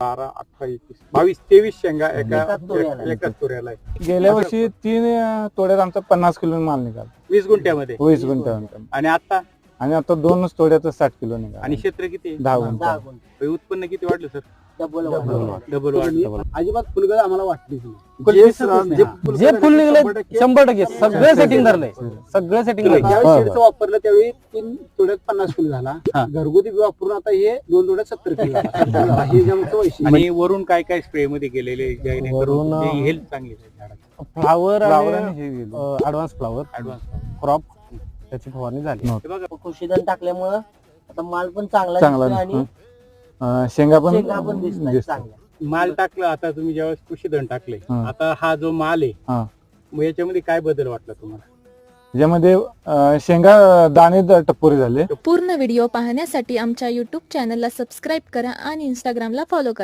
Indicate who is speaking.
Speaker 1: 12, 18, 21, 22, 23 शेंगा एकाच तुऱ्याला आहे.
Speaker 2: गेल्या वर्षी 3 तोड्यात आमचा 50 किलो माल निघाला
Speaker 1: 20 गुंठ्यामध्ये
Speaker 2: 20 गुंठ्यामध्ये.
Speaker 1: आणि
Speaker 2: आता 2 तोड्यात 60 किलो निघाला.
Speaker 1: आणि क्षेत्र किती?
Speaker 2: 10 गुंठा.
Speaker 1: उत्पन्न किती वाढलं सर?
Speaker 3: डबल
Speaker 1: वाढलं.
Speaker 3: अजिबात फुलगळ आम्हाला वाटलीच
Speaker 4: जे फुल निघले 100% सगळं सेटिंग धरलंय, सगळं सेटिंग
Speaker 3: ज्यावेळी शेडचं वापरलं त्यावेळी 3 तोड्यात 50 किलो झाला. घरगुती वापरून आता हे 2 तोड्यात 70 किलो झाला. हे जे आमचं वैशिष्ट्य.
Speaker 1: आणि वरून काय काय स्प्रे मध्ये गेलेले
Speaker 4: वरून,
Speaker 1: हेल्थ चांगली आहे झाडाची.
Speaker 4: फ्लावर
Speaker 2: आणि हे
Speaker 4: ऍडव्हान्स फ्लावर
Speaker 1: ऍडव्हान्स
Speaker 4: क्रॉप त्याची फवारणी झाली.
Speaker 1: हे बघा
Speaker 3: कृषीधन टाकल्यामुळं आता माल पण चांगला
Speaker 2: चांगला
Speaker 3: दिसतोय आणि
Speaker 2: शेंगा
Speaker 3: शेंगा पण दिसतात
Speaker 2: दिसतात.
Speaker 3: चांगल्या.
Speaker 1: माल टाकला. आता तुम्ही ज्यावेळेस कृषीधन टाकले, आता हा जो माल आहे मग याच्यामध्ये काय बदल वाटला तुम्हाला?
Speaker 2: ज्यामध्ये शेंगा दाणे टप्पुरी झाले.
Speaker 5: पूर्ण व्हिडिओ पाहण्यासाठी आमच्या YouTube चॅनलला सबस्क्राईब करा आणि Instagramला फॉलो करा.